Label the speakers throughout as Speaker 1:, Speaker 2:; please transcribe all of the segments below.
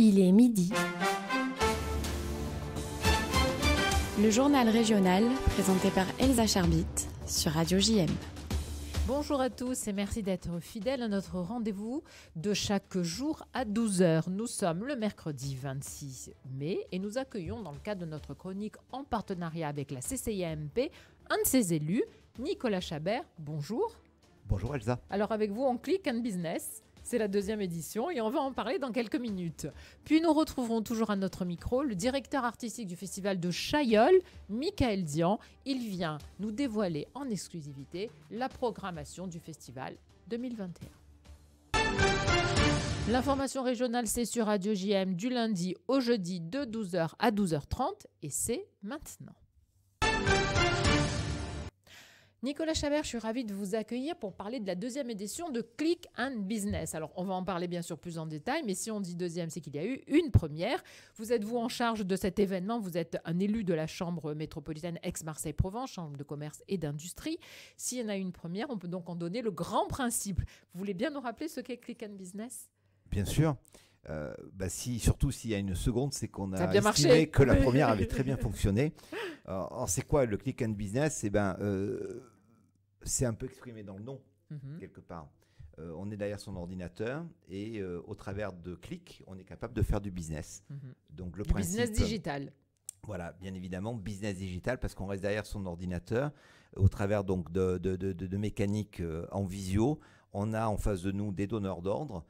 Speaker 1: Il est midi. Le journal régional présenté par Elsa Charbit sur Radio JM.
Speaker 2: Bonjour à tous et merci d'être fidèles à notre rendez-vous de chaque jour à 12 h. Nous sommes le mercredi 26 mai et nous accueillons dans le cadre de notre chronique en partenariat avec la CCIAMP un de ses élus, Nicolas Chabert. Bonjour.
Speaker 3: Bonjour Elsa.
Speaker 2: Alors avec vous, on Click and Business. C'est la deuxième édition et on va en parler dans quelques minutes. Puis nous retrouverons toujours à notre micro le directeur artistique du festival de Chailleul, Michael Dian. Il vient nous dévoiler en exclusivité la programmation du festival 2021. L'information régionale, c'est sur Radio JM du lundi au jeudi de 12 h à 12h30 et c'est maintenant. Nicolas Chabert, je suis ravie de vous accueillir pour parler de la deuxième édition de Click and Business. Alors, on va en parler bien sûr plus en détail, mais si on dit deuxième, c'est qu'il y a eu une première. Vous êtes, vous, en charge de cet événement. Vous êtes un élu de la Chambre métropolitaine Aix-Marseille-Provence, Chambre de commerce et d'industrie. S'il y en a une première, on peut donc en donner le grand principe. Vous voulez bien nous rappeler ce qu'est Click and Business ?
Speaker 3: Bien sûr. Surtout s'il y a une seconde, c'est qu'on a estimé
Speaker 2: marché.
Speaker 3: Que la première avait très bien fonctionné. Alors, c'est quoi le Click and Business ? C'est un peu exprimé dans le nom, quelque part. On est derrière son ordinateur et au travers de Click, on est capable de faire du business. Donc, le principe,
Speaker 2: business digital.
Speaker 3: Voilà, bien évidemment, business digital, parce qu'on reste derrière son ordinateur, au travers donc de mécanique en visio. On a en face de nous des donneurs d'ordre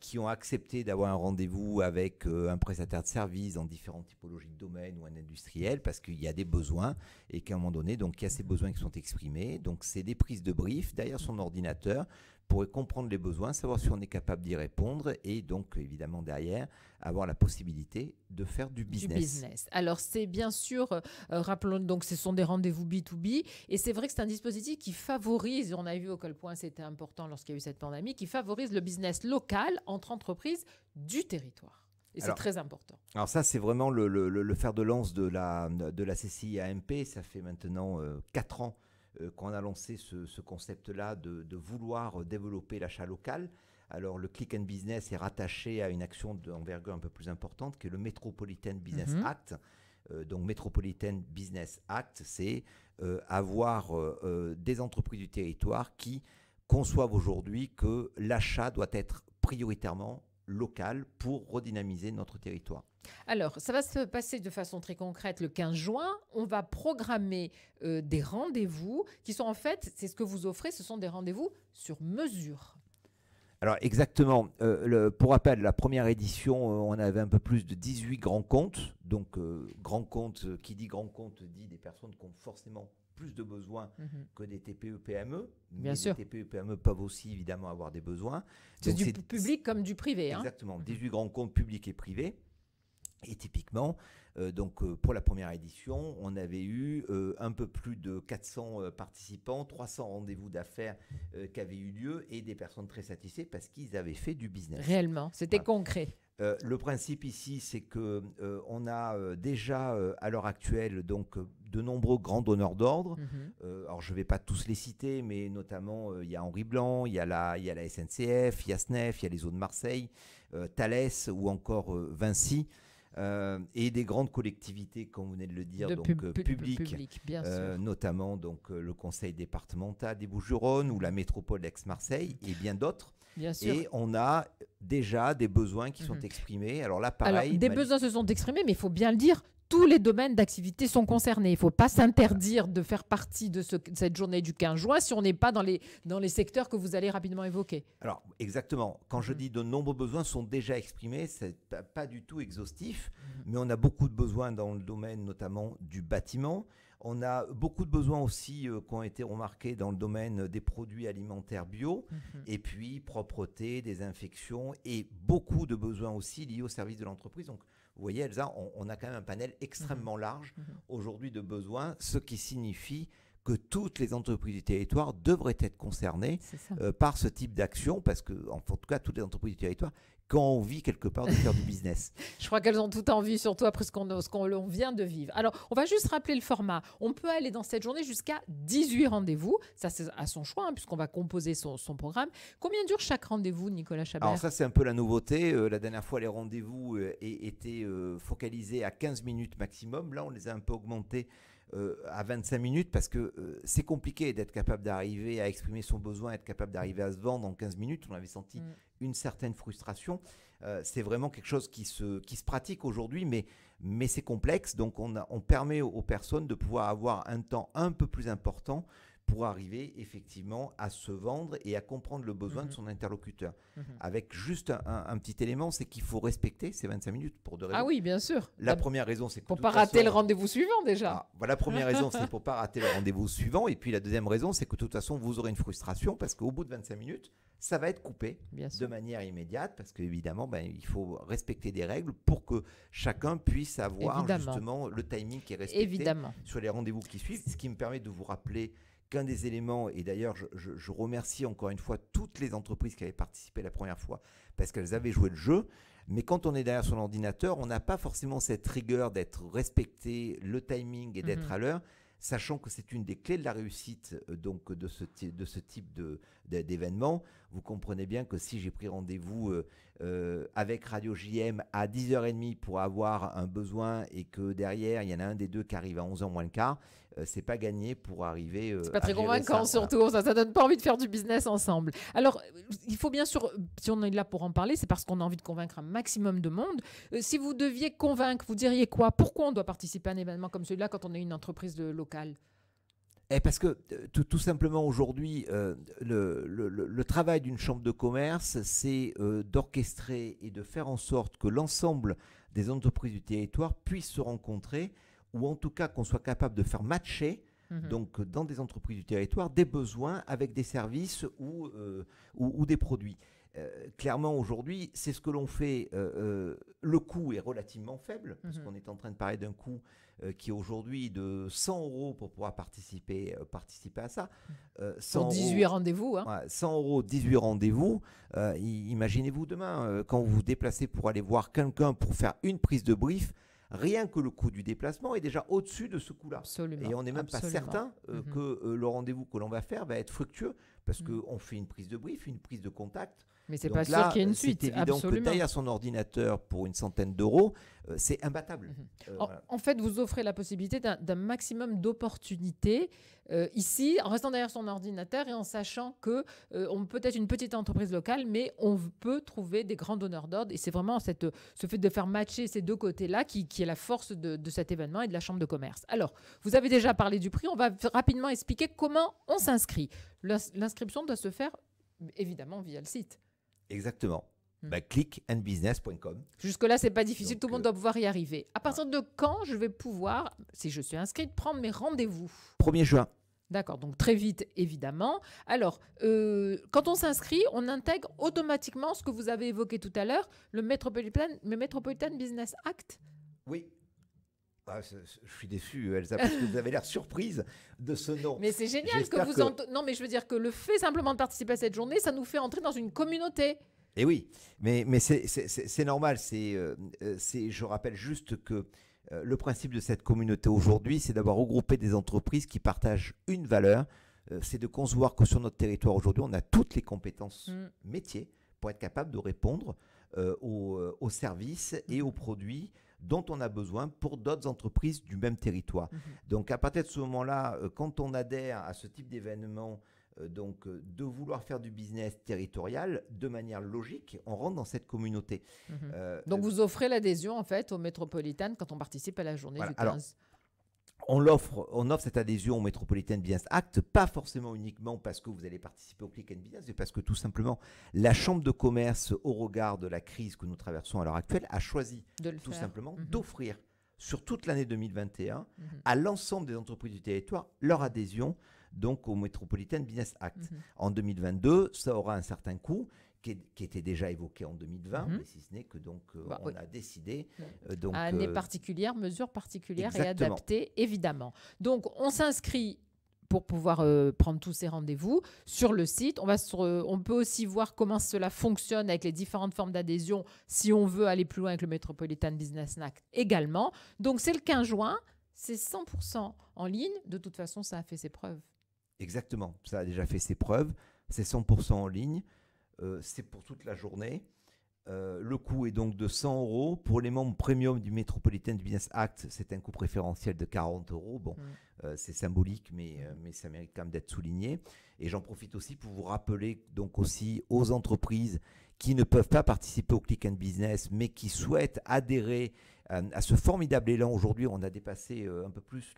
Speaker 3: qui ont accepté d'avoir un rendez-vous avec un prestataire de service dans différentes typologies de domaines ou un industriel, parce qu'il y a des besoins et qu'à un moment donné, donc, il y a ces besoins qui sont exprimés. Donc, c'est des prises de brief derrière son ordinateur pour comprendre les besoins, savoir si on est capable d'y répondre et donc, évidemment, derrière, avoir la possibilité de faire du business.
Speaker 2: Alors, c'est bien sûr, rappelons, donc, ce sont des rendez-vous B2B et c'est vrai que c'est un dispositif qui favorise, on a vu à quel point c'était important lorsqu'il y a eu cette pandémie, qui favorise le business local entre entreprises du territoire. Et c'est très important.
Speaker 3: Alors ça, c'est vraiment le fer de lance de la CCIAMP. Ça fait maintenant 4 ans qu'on a lancé ce concept-là de vouloir développer l'achat local. Alors, le Click and Business est rattaché à une action d'envergure un peu plus importante, qui est le Metropolitan Business Act. Donc, Metropolitan Business Act, c'est avoir des entreprises du territoire qui conçoivent aujourd'hui que l'achat doit être prioritairement local pour redynamiser notre territoire.
Speaker 2: Alors, ça va se passer de façon très concrète le 15 juin. On va programmer des rendez-vous qui sont en fait, c'est ce que vous offrez, ce sont des rendez-vous sur mesure.
Speaker 3: Alors exactement, pour rappel, la première édition, on avait un peu plus de 18 grands comptes. Donc grands comptes, qui dit grands comptes dit des personnes qui ont forcément plus de besoins que des TPE-PME.
Speaker 2: Bien sûr.
Speaker 3: Les TPE-PME peuvent aussi évidemment avoir des besoins.
Speaker 2: C'est du public comme du privé.
Speaker 3: Exactement, 18 grands comptes publics et privés. Et typiquement, pour la première édition, on avait eu un peu plus de 400 participants, 300 rendez-vous d'affaires qui avaient eu lieu et des personnes très satisfaites parce qu'ils avaient fait du business.
Speaker 2: Réellement, c'était concret.
Speaker 3: Le principe ici, c'est que on a déjà à l'heure actuelle donc de nombreux grands donneurs d'ordre. Alors je ne vais pas tous les citer, mais notamment il y a Henri Blanc, il y a la SNCF, il y a SNEF, il y a les Eaux de Marseille, Thales ou encore Vinci. Et des grandes collectivités, comme vous venez de le dire, publiques,
Speaker 2: bien sûr.
Speaker 3: Notamment donc, le conseil départemental des Bouches-du-Rhône ou la métropole d'Aix-Marseille et bien d'autres.
Speaker 2: Bien sûr.
Speaker 3: Et on a déjà des besoins qui sont exprimés. Alors là, pareil.
Speaker 2: Des besoins se sont exprimés, mais il faut bien le dire, tous les domaines d'activité sont concernés. Il ne faut pas s'interdire de faire partie de cette journée du 15 juin si on n'est pas dans les secteurs que vous allez rapidement évoquer.
Speaker 3: Alors, exactement. Quand je dis de nombreux besoins sont déjà exprimés, ce n'est pas du tout exhaustif, mais on a beaucoup de besoins dans le domaine notamment du bâtiment. On a beaucoup de besoins aussi qui ont été remarqués dans le domaine des produits alimentaires bio, et puis propreté, désinfection, et beaucoup de besoins aussi liés au service de l'entreprise. Donc, vous voyez, Elsa, on a quand même un panel extrêmement large aujourd'hui de besoins, ce qui signifie que toutes les entreprises du territoire devraient être concernées par ce type d'action, parce que, en tout cas, toutes les entreprises du territoire qui ont envie quelque part de faire du business.
Speaker 2: Je crois qu'elles ont tout envie, surtout après ce qu'on vient de vivre. Alors, on va juste rappeler le format. On peut aller dans cette journée jusqu'à 18 rendez-vous. Ça, c'est à son choix, puisqu'on va composer son programme. Combien dure chaque rendez-vous, Nicolas Chabert?
Speaker 3: Alors ça, c'est un peu la nouveauté. La dernière fois, les rendez-vous étaient focalisés à 15 minutes maximum. Là, on les a un peu augmentés à 25 minutes parce que c'est compliqué d'être capable d'arriver à exprimer son besoin, être capable d'arriver à se vendre en 15 minutes. On avait senti une certaine frustration. C'est vraiment quelque chose qui se pratique aujourd'hui, mais c'est complexe. Donc, on permet aux personnes de pouvoir avoir un temps un peu plus important pour arriver effectivement à se vendre et à comprendre le besoin de son interlocuteur. Avec juste un petit élément, c'est qu'il faut respecter ces 25 minutes pour deux raisons.
Speaker 2: Ah oui, bien sûr.
Speaker 3: La première raison, c'est que
Speaker 2: pour ne pas rater le rendez-vous suivant déjà.
Speaker 3: La première raison, c'est pour ne pas rater le rendez-vous suivant. Et puis la deuxième raison, c'est que de toute façon, vous aurez une frustration parce qu'au bout de 25 minutes, ça va être coupé de manière immédiate parce qu'évidemment, il faut respecter des règles pour que chacun puisse avoir justement le timing qui est respecté sur les rendez-vous qui suivent. Ce qui me permet de vous rappeler qu'un des éléments, et d'ailleurs je remercie encore une fois toutes les entreprises qui avaient participé la première fois parce qu'elles avaient joué le jeu, mais quand on est derrière son ordinateur, on n'a pas forcément cette rigueur d'être respecté, le timing et d'être à l'heure, sachant que c'est une des clés de la réussite donc, de ce type d'événement. Vous comprenez bien que si j'ai pris rendez-vous avec Radio JM à 10h30 pour avoir un besoin et que derrière, il y en a un des deux qui arrive à 11h moins le quart, c'est pas gagné pour arriver
Speaker 2: c'est pas très convaincant,
Speaker 3: ça,
Speaker 2: surtout. Voilà. Ça donne pas envie de faire du business ensemble. Alors, il faut bien sûr, si on est là pour en parler, c'est parce qu'on a envie de convaincre un maximum de monde. Si vous deviez convaincre, vous diriez quoi? Pourquoi on doit participer à un événement comme celui-là quand on est une entreprise locale?
Speaker 3: Parce que tout simplement aujourd'hui, le travail d'une chambre de commerce, c'est d'orchestrer et de faire en sorte que l'ensemble des entreprises du territoire puissent se rencontrer, ou en tout cas qu'on soit capable de faire matcher donc, dans des entreprises du territoire des besoins avec des services ou des produits. Clairement aujourd'hui, c'est ce que l'on fait. Le coût est relativement faible, parce qu'on est en train de parler d'un coût qui est aujourd'hui de 100 € pour pouvoir participer à ça.
Speaker 2: Pour 18 rendez-vous.
Speaker 3: 100 €, 18 rendez-vous. Imaginez-vous demain, quand vous vous déplacez pour aller voir quelqu'un pour faire une prise de brief, rien que le coût du déplacement est déjà au-dessus de ce coût-là.
Speaker 2: Absolument.
Speaker 3: Et on n'est même pas certain que le rendez-vous que l'on va faire va être fructueux parce qu'on fait une prise de brief, une prise de contact.
Speaker 2: Mais c'est pas sûr qu'il y ait une suite.
Speaker 3: C'est évident que derrière son ordinateur, pour une centaine d'euros, c'est imbattable.
Speaker 2: En fait, vous offrez la possibilité d'un maximum d'opportunités ici, en restant derrière son ordinateur et en sachant que on peut être une petite entreprise locale, mais on peut trouver des grands donneurs d'ordre. Et c'est vraiment ce fait de faire matcher ces deux côtés-là qui est la force de cet événement et de la chambre de commerce. Alors, vous avez déjà parlé du prix. On va rapidement expliquer comment on s'inscrit. L'inscription doit se faire évidemment via le site.
Speaker 3: Exactement. Clickandbusiness.com.
Speaker 2: Jusque-là, c'est pas difficile. Donc, tout le monde doit pouvoir y arriver. À partir de quand je vais pouvoir, si je suis inscrite, prendre mes rendez-vous?
Speaker 3: 1er juin.
Speaker 2: D'accord, donc très vite, évidemment. Alors, quand on s'inscrit, on intègre automatiquement ce que vous avez évoqué tout à l'heure, le Metropolitan Business Act.
Speaker 3: Oui. Je suis déçu, Elsa, parce que vous avez l'air surprise de ce nom.
Speaker 2: Mais c'est génial que vous... Non, mais je veux dire que le fait simplement de participer à cette journée, ça nous fait entrer dans une communauté.
Speaker 3: Et oui, mais c'est normal. Je rappelle juste que le principe de cette communauté aujourd'hui, c'est d'avoir regroupé des entreprises qui partagent une valeur. C'est de concevoir que sur notre territoire aujourd'hui, on a toutes les compétences métiers pour être capable de répondre aux services et aux produits dont on a besoin pour d'autres entreprises du même territoire. Donc à partir de ce moment-là, quand on adhère à ce type d'événement, de vouloir faire du business territorial de manière logique, on rentre dans cette communauté.
Speaker 2: Donc vous offrez l'adhésion en fait au Metropolitan quand on participe à la journée du 15.
Speaker 3: Alors, on offre cette adhésion au Metropolitan Business Act, pas forcément uniquement parce que vous allez participer au Click and Business, mais parce que tout simplement, la Chambre de commerce, au regard de la crise que nous traversons à l'heure actuelle, a choisi tout simplement d'offrir sur toute l'année 2021 à l'ensemble des entreprises du territoire leur adhésion donc au Metropolitan Business Act. En 2022, ça aura un certain coût qui était déjà évoqué en 2020, mais si ce n'est que on a décidé...
Speaker 2: année particulière, mesure particulière
Speaker 3: exactement.
Speaker 2: Et adaptée, évidemment. Donc, on s'inscrit pour pouvoir prendre tous ces rendez-vous sur le site. On peut aussi voir comment cela fonctionne avec les différentes formes d'adhésion si on veut aller plus loin avec le Metropolitan Business Act également. Donc, c'est le 15 juin, c'est 100% en ligne. De toute façon, ça a fait ses preuves.
Speaker 3: Exactement, ça a déjà fait ses preuves. C'est 100% en ligne. C'est pour toute la journée. Le coût est donc de 100 €. Pour les membres premium du Metropolitan Business Act, c'est un coût préférentiel de 40 €. Bon, c'est symbolique, mais ça mérite quand même d'être souligné. Et j'en profite aussi pour vous rappeler donc aussi aux entreprises qui ne peuvent pas participer au Click and Business, mais qui souhaitent adhérer à ce formidable élan. Aujourd'hui, on a dépassé un peu plus,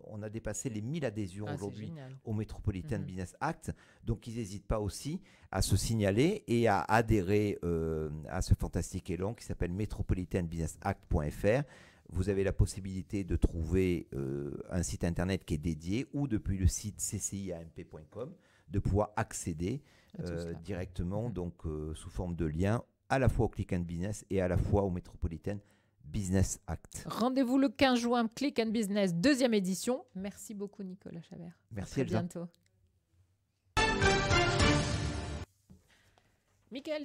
Speaker 3: on a dépassé les 1000 adhésions aujourd'hui au Metropolitan Business Act. Donc, ils n'hésitent pas aussi à se signaler et à adhérer à ce fantastique élan qui s'appelle metropolitanbusinessact.fr. Vous avez la possibilité de trouver un site internet qui est dédié ou depuis le site cciamp.com de pouvoir accéder directement donc sous forme de lien à la fois au Click and Business et à la fois au Metropolitan Business Act.
Speaker 2: Rendez-vous le 15 juin, Click and Business, 2e édition. Merci beaucoup Nicolas Chabert.
Speaker 3: Merci
Speaker 2: à
Speaker 3: Elsa.
Speaker 2: bientôt. Michael